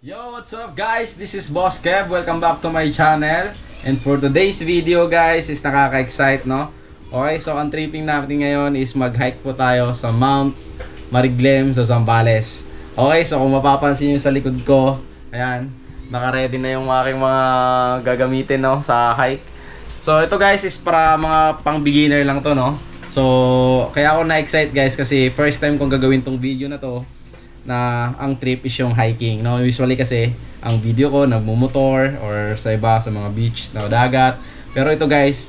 Yo, what's up guys? This is Boss Kev. Welcome back to my channel. And for today's video guys is nakaka-excite, no? Okay, so ang tripping natin ngayon is mag-hike po tayo sa Mount Mariglem sa Zambales. Okay, so kung mapapansin nyo sa likod ko, ayan, naka-ready na yung aking mga gagamitin, no, sa hike. So ito guys is para mga pang beginner lang to, no? So kaya ako na-excite guys kasi first time kong gagawin tong video na to, na ang trip is yung hiking, no? Usually kasi ang video ko nagmumotor or sa iba sa mga beach na dagat, pero ito guys,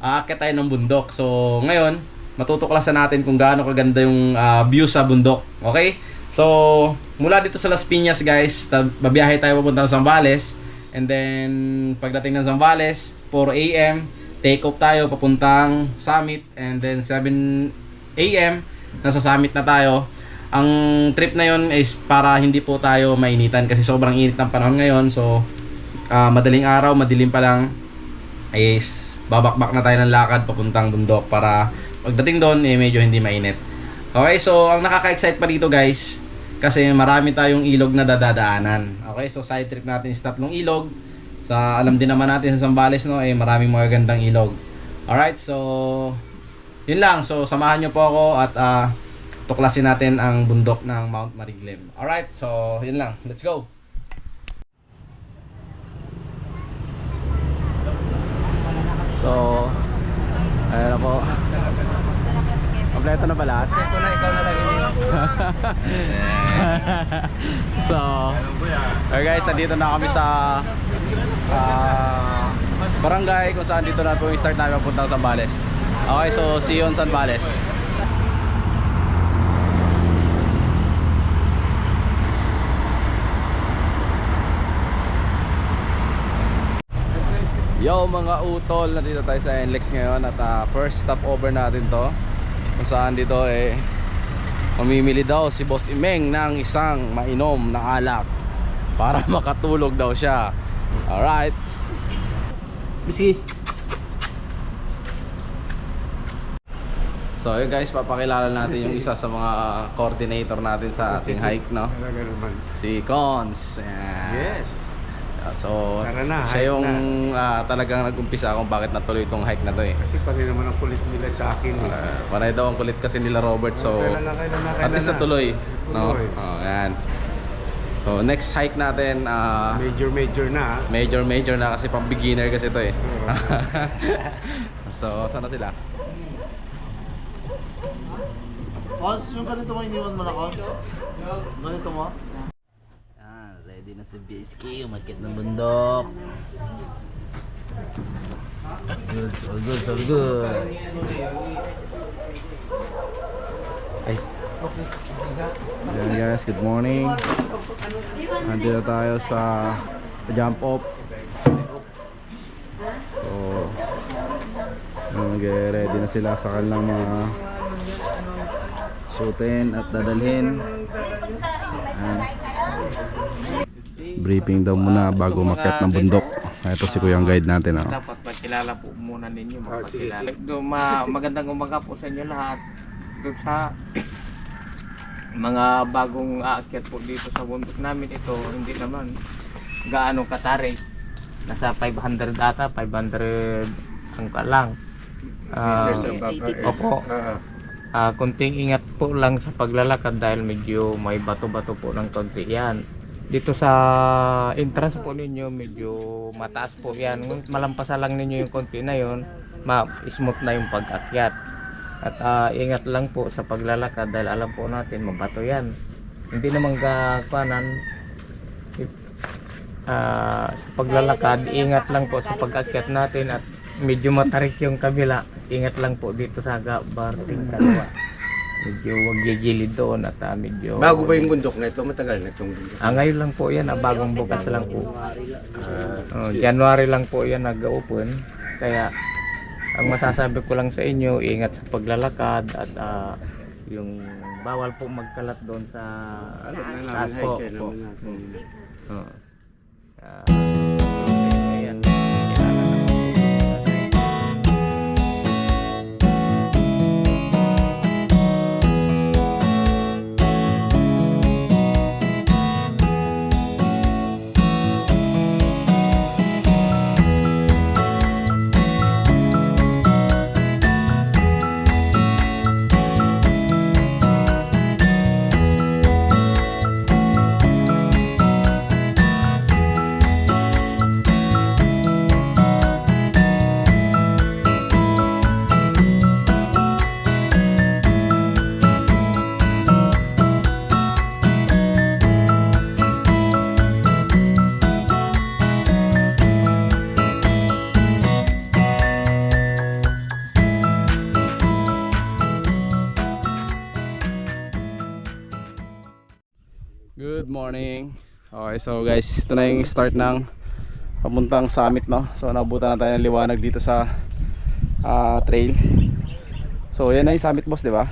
aakyat tayo ng bundok. So ngayon matutuklasan natin kung gaano kaganda yung view sa bundok. Okay, so mula dito sa Las Piñas guys, babiyahe tayo papunta sa Zambales, and then pagdating ng Zambales 4 AM take off tayo papuntang summit, and then 7 AM nasa summit na tayo. Ang trip na yon is para hindi po tayo mainitan kasi sobrang init ng panahon ngayon. So madaling araw, madilim pa lang, is babakbak na tayo ng lakad papuntang bundok para pagdating doon medyo hindi mainit. Okay, so ang nakaka-excite pa dito guys kasi marami tayong ilog na dadaanan. Okay, so side trip natin is tatlong ilog. Sa alam din naman natin sa Zambales, no, maraming magagandang ilog. Alright, so yun lang. So samahan nyo po ako at tuklasin natin ang bundok ng Mount Mariglem. Alright, so yun lang. Let's go! So, ayan na po. Kompleto na ba lahat? Kompleto na, ikaw na lang So, okay guys, nandito na kami sa barangay kung saan dito na po yung start namin papuntang Zambales. Okay, so see you on Zambales. Yo mga utol, nandito tayo sa NLEX ngayon at first stop over natin to, kung saan dito mamimili daw si Boss Imeng ng isang mainom na alak para makatulog daw siya. Alright, Bisky. So yun guys, papakilala natin yung isa sa mga coordinator natin sa ating hike, no? Si Cons. Yes. So na, siya yung talagang nag-umpisa kung bakit natuloy itong hike na to Kasi pare naman ang kulit nila sa akin Panay daw ang kulit kasi nila Robert, so at least natuloy, no? Yan. So next hike natin major na major na kasi pang beginner kasi ito So saan na sila? Cons, yung ganito mo iniwan mo na, Cons? Ganito mo? Ready na si BSK, umakit ng bundok. Good, all good, all good. Ay. Ayan guys, good morning. Nandito tayo sa jump off. So nag-ready na sila sa kanilang mga suotin at dadalhin. Ayan. Briefing daw muna bago umakyat ng bundok. Ito si Kuya ang guide natin. Dapat magkilala po muna ninyo, magpakilala. Magandang umaga po sa inyo lahat. Doon sa mga bagong aakyat po dito sa bundok namin, ito hindi naman gaano katari. Nasa 500 ata, 500 ang lang. Opo. Kunting ingat po lang sa paglalakad dahil medyo may bato-bato po ng konti yan. Dito sa entrance po ninyo medyo mataas po yan. Malampasan lang ninyo yung konti na yun, smooth na yung pag-akyat. At ingat lang po sa paglalakad dahil alam po natin mabato yan. Hindi naman kapanan sa paglalakad, ingat lang po sa pag-akyat natin at medyo matarik yung kabila. Ingat lang po dito sa barting kaliwa. Medyo wag gigilid doon at medyo... Bago ba yung bundok na ito? Matagal na itong bundok? Ngayon lang po yan, bagong bukas lang po. January lang po yan nag-open. Kaya ang masasabi ko lang sa inyo, ingat sa paglalakad at yung bawal po magkalat doon sa taas po. Ayan. Good morning. Okay, so guys, ito na yung start ng papuntang summit, no? So nabutan na tayo ng liwanag dito sa trail. So yan na yung summit, boss, di ba?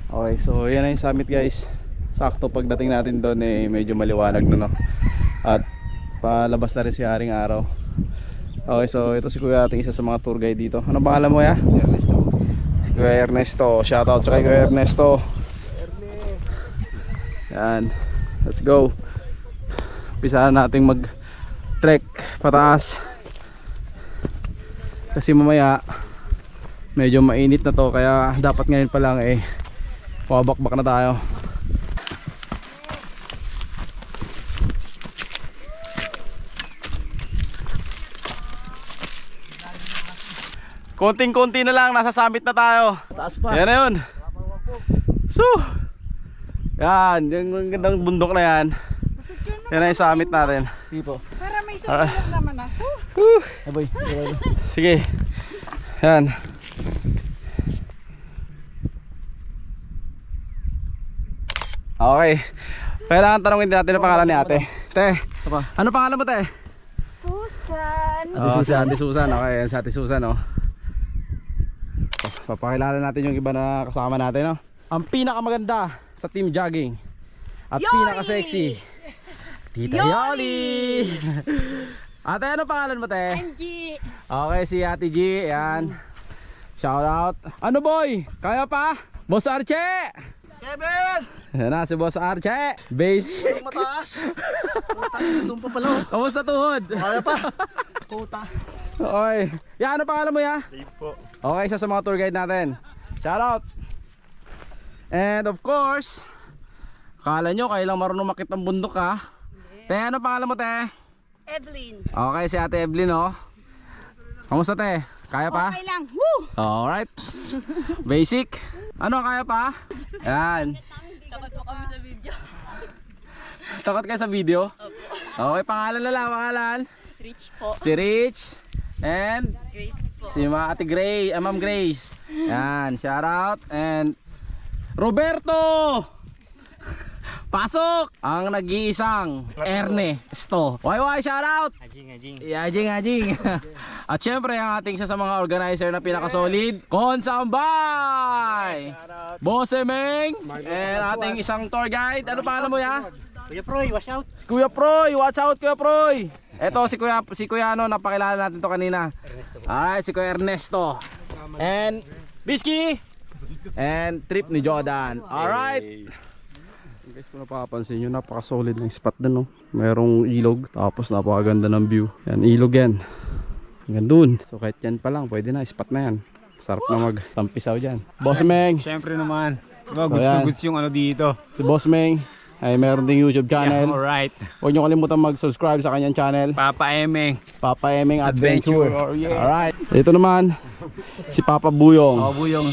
Okay, so yan na yung summit, guys. Sakto pagdating natin doon eh medyo maliwanag na, no? At palabas na rin si Haring Araw. Okay, so ito si Kuya ating isa sa mga tour guide dito. Ano pangalan mo, ya? Si Kuya Ernesto. Shoutout sa kay Kuya Ernesto. Yan, let's go. Umpisahan nating mag trek pataas kasi mamaya medyo mainit na to, kaya dapat ngayon pa lang eh pabakbak na tayo. Konting-konti na lang, nasa summit na tayo. Taas pa. Yan na yun. So yan, yung gandang bundok na yan. Yan na yung summit natin. Sige po. Para may susunod naman ako. Aboy. Sige. Yan. Okay. Kailangan tanongin din natin ang pangalan ni ate. Te, ano pangalan mo, te? Susan. Ate Susan. Okay, yan si Ate Susan, oh. Papakilala natin yung iba na kasama natin, no? Ang pinakamaganda sa team jogging at pinaka-sexy, Tita Yoli! Ate, ano pangalan mo, te? MG. Okay, si Ate G, yan. Shout out. Ano, boy? Kaya pa? Boss Arche! Kevin! Yan na, si Boss Arche. Base. Ang mataas. Puta, doon pa pala. Kamusta tuhod? Kaya pa. Puta. Okay. Yan, ano pangalan mo, ya? Dave po. Okay, isa sa mga tour guide natin. Shout out. And of course, akala nyo kayo lang marunong makit ng bundok, ha? Te, ano pangalan mo, te? Evelyn. Okay, si Ate Evelyn, oh. Kamusta, te? Kaya pa? Okay lang. Woo! Alright. Basic. Ano, kaya pa? Yan. Takot po kami sa video. Takot kayo sa video? Okay, pangalan na lang, pangalan. Rich po. Si Rich. And Grace po. si Ate Gray, Ma'am Grace. Yan, shout out. And Roberto! Pasok! Ang nag-iisang Ernesto. Why, shout out! Ajing. At syempre, ang ating isa sa mga organizer na pinaka-solid, Konsambay! Boss Emeng! And ating isang tour guide. Ano pangalan mo, ya? Kuya Proy, watch out. Kuya Proy! Watch out, Kuya Proy! Eto, si Kuya ano, napakilala natin to kanina. Alright, si Kuya Ernesto. And Bisky! And trip ni Jordan. Alright! Guys, kung napapansin nyo, napaka-solid ng spot din, no? Merong ilog, tapos napakaganda ng view. Yan, ilog yan. Hanggang dun. So kahit yan pa lang, pwede na, spot na yan. Sarap na mag-tampisaw dyan. Boss Meng! Siyempre naman. Diba, So, yan. goods yung ano dito. Si Boss Meng ay meron ding YouTube channel. Alright. Huwag nyo kalimutan mag-subscribe sa kanyang channel, Papa Emeng. Papa Emeng Adventure. Oh, yeah. Alright. Ito naman, si Papa Buyong. Buyong.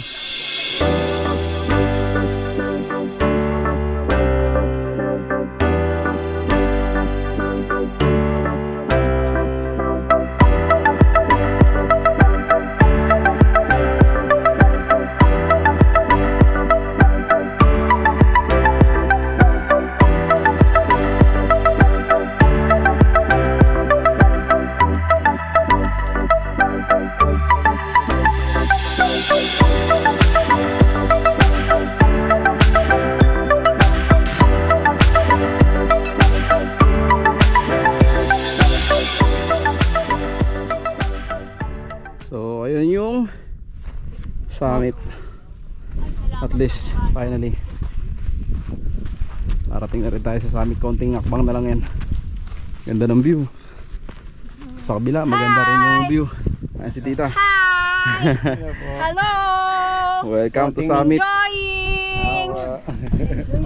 So ayun yung summit. At least finally narating na rin tayo sa summit. Konting akbang na lang yan. Ganda ng view. Sa kabila maganda rin yung view. Ayan si tita. Hi! Hello! Welcome to summit. Enjoying!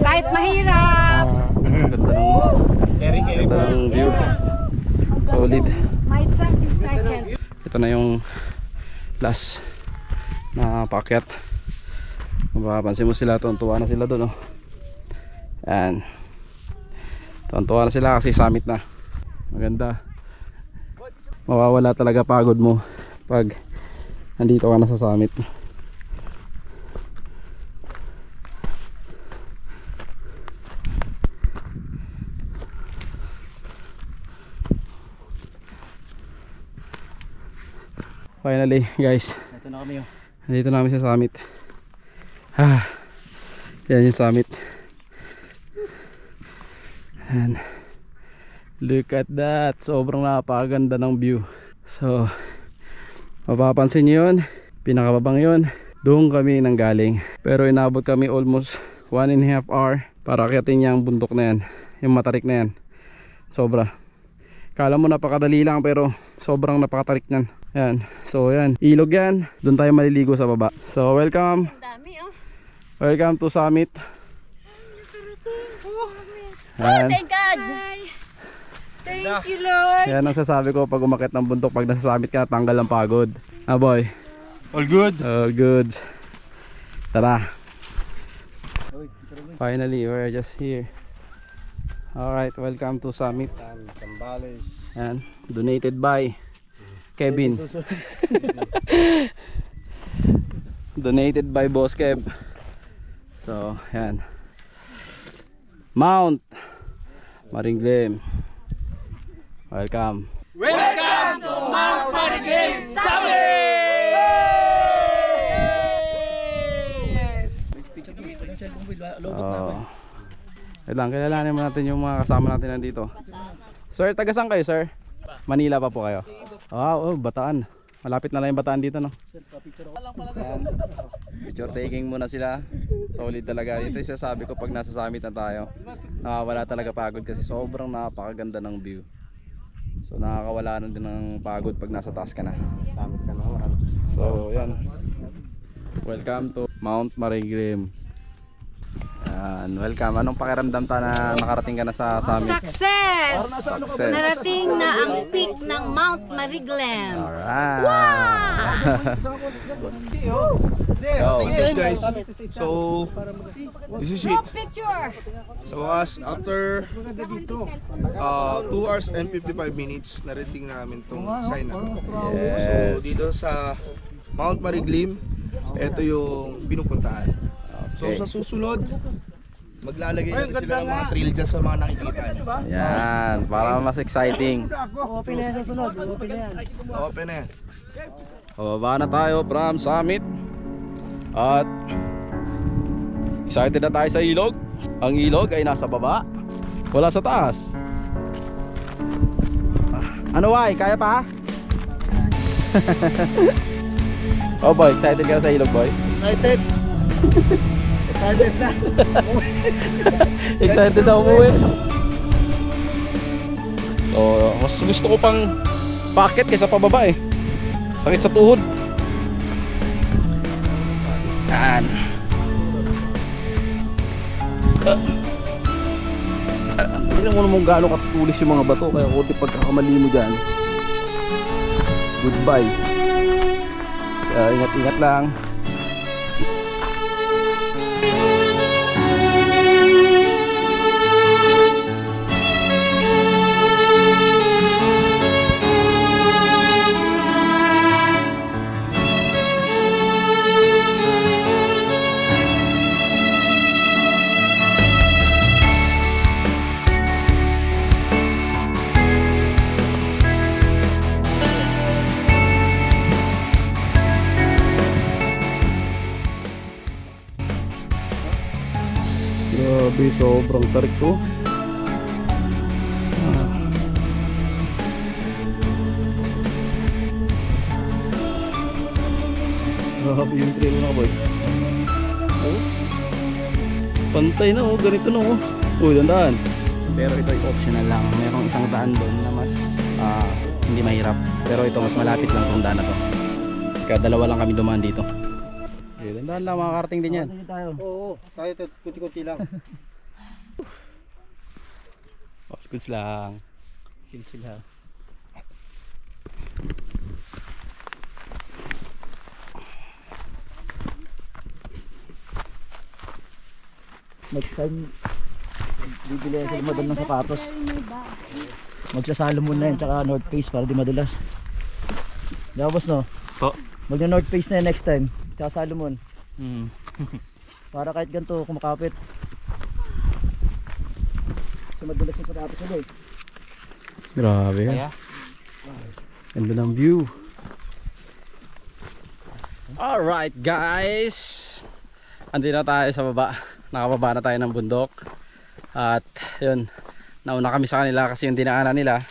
Kahit mahirap. Ganda ng view. Solid. My 22nd. Ito na yung last na paakyat. Mapapansin mo sila, tuwan na sila doon, oh. Yan. Tuwan na sila kasi summit na. Maganda. Mawawala talaga pagod mo pag nandito ka na sa summit. Finally guys, Ito na kami. nandito namin sa summit. Yan yung summit. And look at that, sobrang napakaganda ng view. So mapapansin nyo yun, pinakababang yun, doon kami nanggaling. Pero inabot kami almost 1.5 hour para akyatin yung bundok na yan, yung matarik na yan. Sobra. Kala mo napakadali lang pero sobrang napakatarik nyan. Yan. So yan, ilog yan. Doon tayo maliligo sa baba. So welcome. Dami oh. Welcome to summit. Yan. Thank God. Thank you, Lord. Yan ang sasabi ko pag umakyat ng bundok. Pag nasa summit ka, tanggal ang pagod. Ah boy. All good? All good. Tara. Finally, we're just here. Alright, welcome to summit. Sambales. Yan. Donated by Kevin. Donated by Boss Kev. So, yan. Mount Maringlim. Welcome. Welcome to Mount Maringlim Summit! Oh. Kailangan kilalanin mo natin yung mga kasama natin nandito. Sir, taga saan kayo, sir? Manila pa po kayo? Oh, Bataan. Malapit na lang yung Bataan dito, no? Ayan. Picture taking muna sila. Solid talaga. Ito yung sasabi ko pag nasa summit na tayo. Nakawala talaga pagod kasi sobrang napakaganda ng view. So nakakawala na din ng pagod pag nasa taas ka na. So yan. Welcome to Mount Maringlim. Yan, welcome. Anong pakiramdam ta na nakarating ka na sa summit? Success! Success. Narating na ang peak ng Mount Maringlim. Alright. What's up guys? So this is it. Group picture. So after 2 hours and 55 minutes narating namin tong sign na to. Yes. So dito sa Mount Maringlim, ito yung pinupuntahan. So Okay. sa susunod maglalagay na sila ng mga trail dyan sa mga nakikita nyo. Yan, para mas exciting. Open na yan. Pababa na tayo from summit. At excited na tayo sa ilog. Ang ilog ay nasa baba, wala sa taas. Ano Wai? Kaya pa? Oh boy, excited ka na sa ilog boy? Excited? Excited na. Excited na umuwi. So, mas gusto ko pang packet kaysa pababa eh. Sakit sa tuhod. Yan. Hindi mo naman gaano katulis yung mga bato. Kaya kunti pagkakamali mo dyan, goodbye. Kaya ingat-ingat lang. Grabe, sobrang tarik to. Grabe yung trail na boy. Oh. Pantay na oh, ganito na oh. Uy, dandaan. Pero ito ay optional lang. Merong isang daan doon na mas hindi mahirap. Pero ito mas malapit lang tong daan na to. Kaya dalawa lang kami dumaan dito. Okay, dandaan lang, makakarating din yan. Oo, tayo kunti-kunti lang. Oh, goods lang. Chill lang. Next time, bibili sa madal ng sapatos. Magsasalo muna yan, tsaka North Face para di madulas. Tapos no? Po. Magna North Face na yan next time, tsaka Salomon. Hmm. Para kahit ganito, kumakapit. So madulas yung sapatos nila eh. Grabe yan. Ganda ng view. Alright guys, andito na tayo sa baba. Nakababa na tayo ng bundok. At yun, nauna kami sa kanila kasi yung dinaanan nila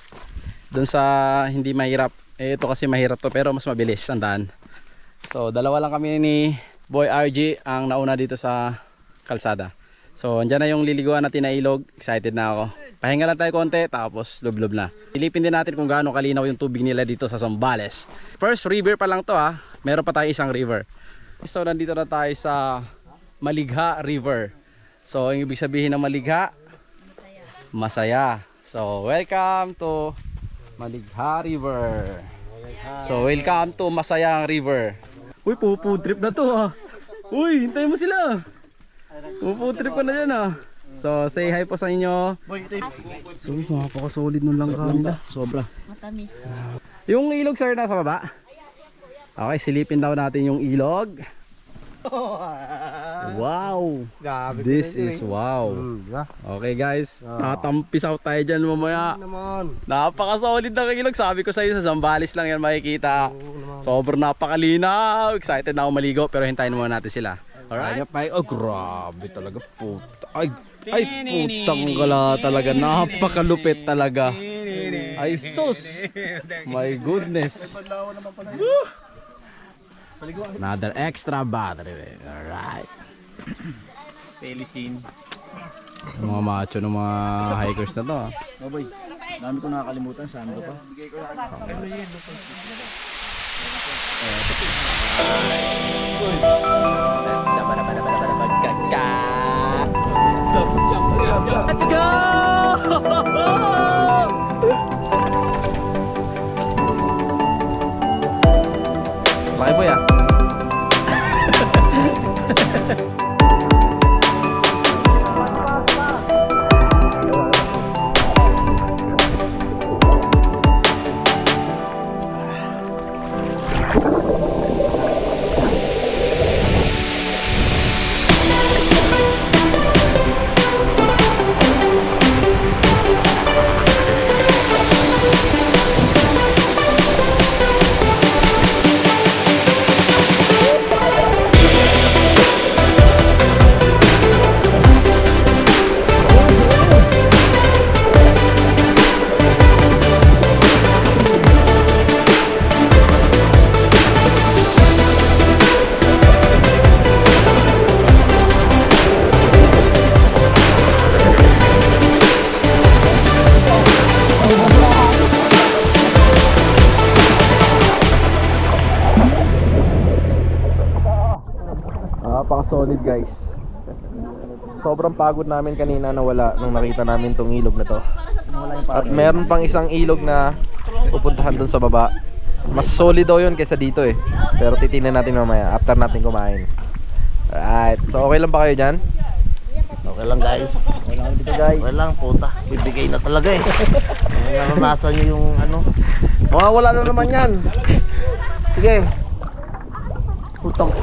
dun sa hindi mahirap. Ito kasi mahirap to pero mas mabilis ang daan. So dalawa lang kami ni Boy RG ang nauna dito sa kalsada. So andyan na yung liliguan natin na ilog. Excited na ako. Pahinga lang tayo konti tapos lublob na. Silipin din natin kung gaano kalinaw yung tubig nila dito sa Zambales. First river pa lang to ha. Meron pa tayo isang river. So nandito na tayo sa Maligha River. So ang ibig sabihin ng Maligha, masaya. So welcome to Maligha River. So welcome to Masayang River. Uy, pupu trip na to ha. Uy, hintayin mo sila. Pupu trip ko na dyan ha. So say hi po sa inyo. So, napaka-solid nung langka nila. Sobra. Matamis. Yung ilog sir nasa baba. Okay, silipin daw natin yung ilog. Wow. This is wow. Okay guys, tatampisaw tayo dyan mamaya. Napaka-solid na ilog. Sabi ko sa iyo, sa Zambales lang yan makikita. Sobrang napakalinaw. Excited na ako maligo pero hintayin muna natin sila. Alright? Oh, grabe talaga. Puta. Ay, putang gala talaga. Napakalupit talaga. Ay, sus. My goodness. Another extra battery. Alright. Pelisin. Mga macho ng mga hikers na to. Boy, dami ko nakakalimutan. Saan ko pa? Let's go! Laki boy ah. Napaka-solid guys. Sobrang pagod namin kanina nawala nung nakita namin tong ilog na to. At meron pang isang ilog na pupuntahan dun sa baba. Mas solid daw yun kaysa dito eh. Pero titingnan natin mamaya after natin kumain. Alright, so okay lang ba kayo dyan? Okay lang guys. Okay lang dito guys. Okay lang, puta. Bibigay na talaga eh. Naranasan nyo yung ano. Mawawala na naman yan. Sige. Putang.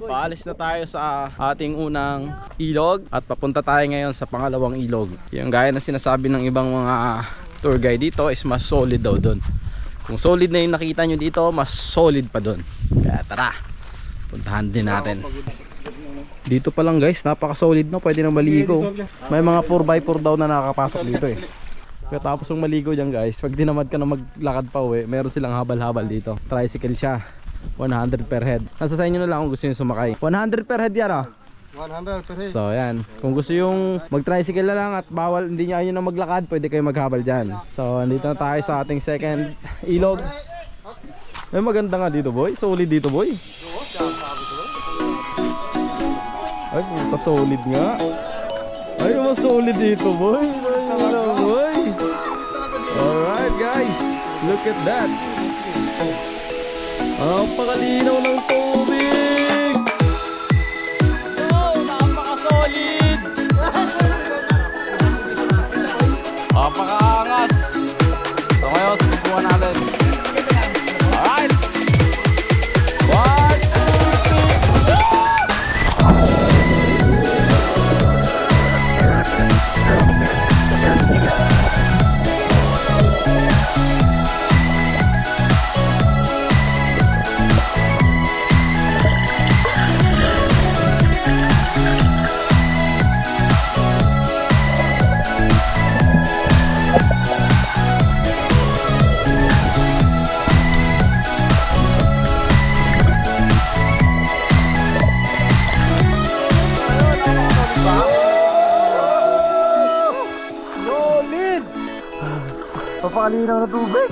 Paalis na tayo sa ating unang ilog at papunta tayo ngayon sa pangalawang ilog. Yung gaya na sinasabi ng ibang mga tour guide dito is mas solid daw doon. Kung solid na yung nakita nyo dito, mas solid pa doon. Kaya tara, puntahan din natin. Dito pa lang guys, napaka solid no, pwede nang maligo. May mga 4x4 daw na nakakapasok dito eh. Kaya tapos yung maligo dyan guys, pag dinamad ka na maglakad pa uwi, meron silang habal-habal dito. Tricycle siya, 100 per head. Nasa sa inyo na lang kung gusto nyo sumakay. 100 per head yan ah. 100 per head. So yan, kung gusto yung mag-tricycle na lang at bawal, hindi nyo na maglakad, pwede kayo maghabal dyan. So andito na tayo sa ating second ilog. May maganda nga dito boy, solid dito boy. Ay puta, solid nga. Ay mas solid dito boy. Look at that. Ang pakalinaw ng tubig. Oh, napaka-solid. Napaka-angas. So ngayon, susubukan natin. Alright. 1, 2, 3. Papakalinaw na tubig.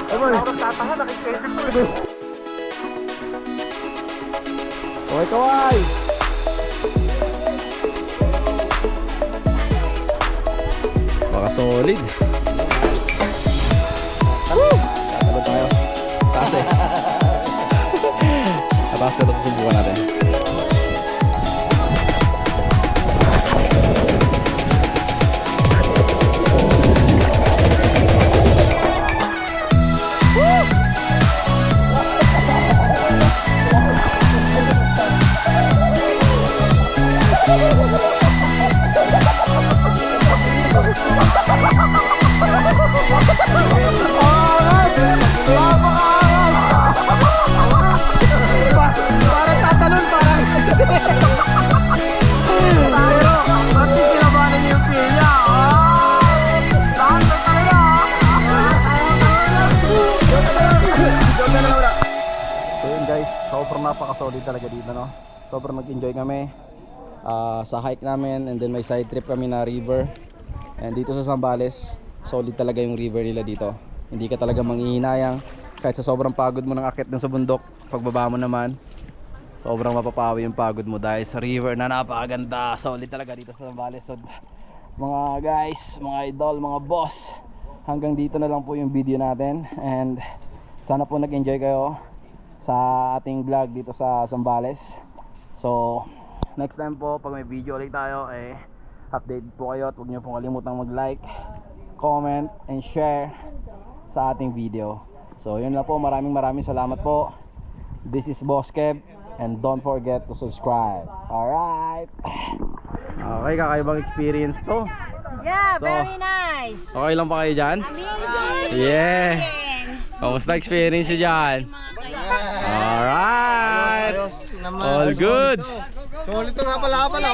Ay boy, tatahan, nakikita ko eh. Okay, kaway. baka solid. Tatalo tayo. Taas eh. Taas ito, susubukan natin. Sobrang napaka-solid talaga dito, no? Sobrang nag-enjoy kami sa hike namin, and then may side trip kami na river. And dito sa Zambales, solid talaga yung river nila dito. Hindi ka talaga manghihinayang kahit sa sobrang pagod mo ng akit dun sa bundok. Pagbaba mo naman, sobrang mapapawi yung pagod mo dahil sa river na napakaganda. Solid talaga dito sa Zambales. So, mga guys, mga idol, mga boss, hanggang dito na lang po yung video natin, and sana po nag-enjoy kayo sa ating vlog dito sa Zambales. So next time po, pag may video ulit tayo, update po kayo, at huwag nyo pong kalimutang mag-like, comment, and share sa ating video. So yun lang po, maraming salamat po. This is Boss Kev, and don't forget to subscribe. Alright. Okay, kakaibang experience to. Yeah, So, very nice. Okay lang pa kayo dyan? Amazing. Yeah. Kamusta experience nyo dyan? Alright. All goods. Solid to nga pala pala.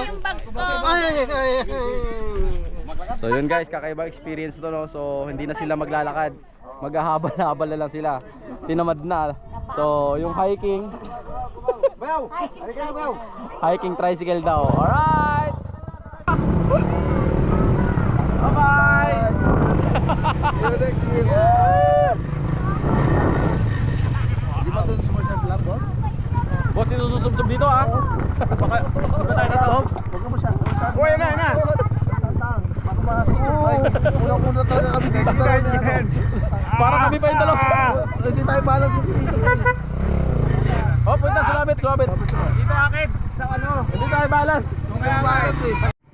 So yun guys, kakaiba experience to, no? So hindi na sila maglalakad, maghahabal-habal na lang sila. Tinamad na. So yung hiking hiking tricycle daw. Alright. Bye bye. Di ba ito sumasya vlog, boss? Boss, dito susubsob dito ah. Baka tayo na to. Huwag mo siya. Uy, na. Baka makasubsob. Unang-una talaga kami dito. Para kami pa yung dalawa. Hindi tayo balang susubsob. Oh, punta sa labit. Dito akit. Sa ano? Hindi tayo balance.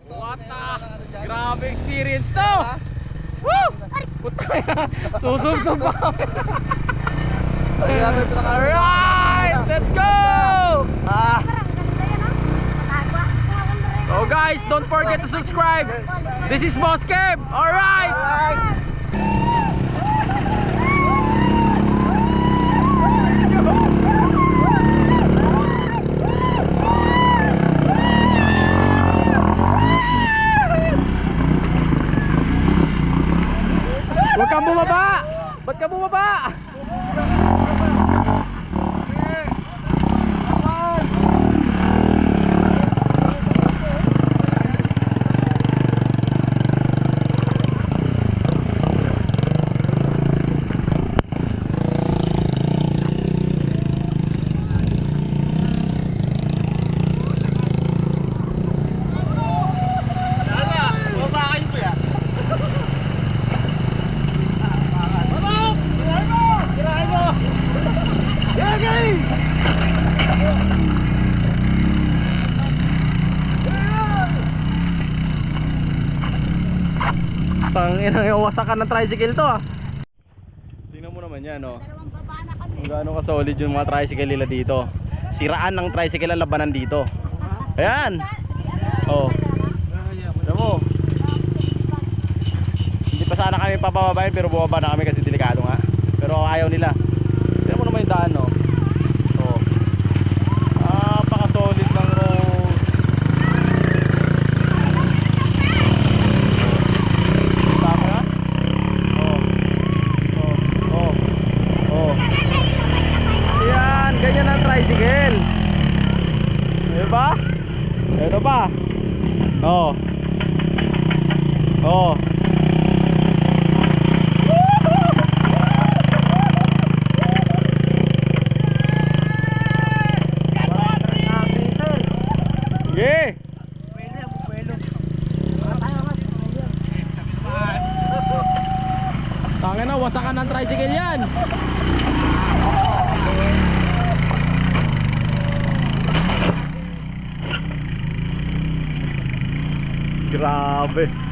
What the? Grabe experience to! Woo! Putay na! Susubsob pa kami! Alright! Let's go! So guys, don't forget to subscribe! This is Boss Kev! Alright! Huwag kang bumaba! Ba't ka bumaba? Tangina, yung wasakan ng tricycle to ah. Tingnan mo naman yan oh. Kung gaano ka solid yung mga tricycle nila dito. Siraan ng tricycle ang labanan dito. Ayan. Oh. Tignan mo. Hindi pa sana kami papababayin pero bumaba na kami kasi delikado nga. Pero ayaw nila. Tignan mo naman yung daan oh. Oh. Napaka-solid ng road. Tama na? Oh. Oh. Oh. Oh. Ayan, ganyan ang tricycle. Diba? Ito pa. Oh. Oh. Sige. Tangin na, wasakan ng tricycle yan. Grabe.